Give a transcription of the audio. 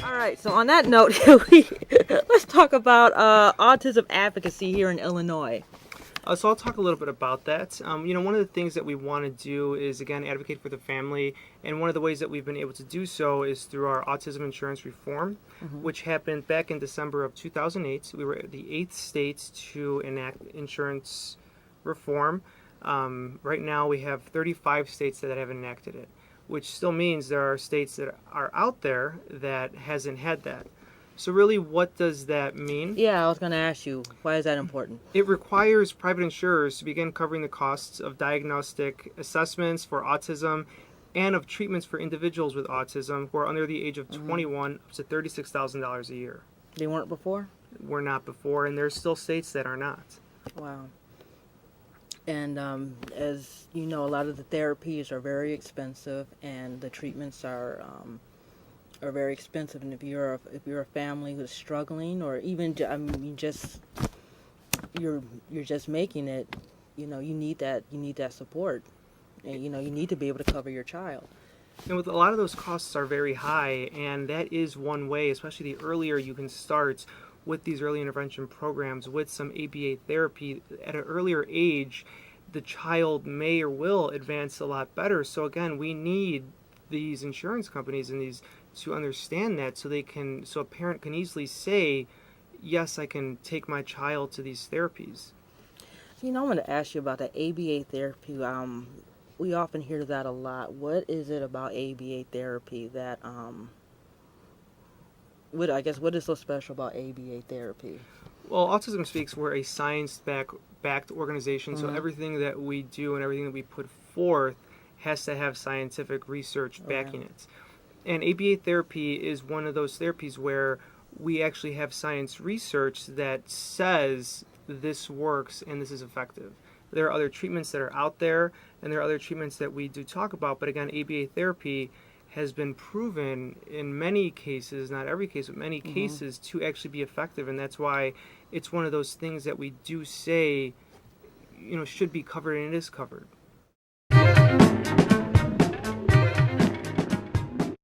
All right, so on that note, let's talk about autism advocacy here in Illinois. So I'll talk a little bit about that. One of the things that we want to do is, again, advocate for the family. And one of the ways that we've been able to do so is through our autism insurance reform, which happened back in December of 2008. We were the 8th state to enact insurance reform. Right now we have 35 states that have enacted it, which still means there are states that are out there that hasn't had that. So really, what does that mean? Yeah, I was going to ask you, why is that important? It requires private insurers to begin covering the costs of diagnostic assessments for autism and of treatments for individuals with autism who are under the age of 21 up to $36,000 a year. They weren't before? Were not before, and there's still states that are not. Wow. And as you know, a lot of the therapies are very expensive, and the treatments are very expensive. And if you're a family who's struggling, or even you're just making it, you need that support, and you need to be able to cover your child. And with a lot of those costs are very high, and that is one way, especially the earlier you can start with these early intervention programs with some ABA therapy at an earlier age, the child may or will advance a lot better. So again, we need these insurance companies and these to understand that, so a parent can easily say, yes, I can take my child to these therapies. I want to ask you about the ABA therapy. We often hear that a lot. What is it about ABA therapy that what is so special about ABA therapy? Well, Autism Speaks, we're a science-backed organization, so everything that we do and everything that we put forth has to have scientific research backing it. And ABA therapy is one of those therapies where we actually have science research that says this works and this is effective. There are other treatments that are out there, and there are other treatments that we do talk about, but again, ABA therapy has been proven in many cases, not every case, but many cases, to actually be effective, and that's why it's one of those things that we do say, should be covered, and it is covered.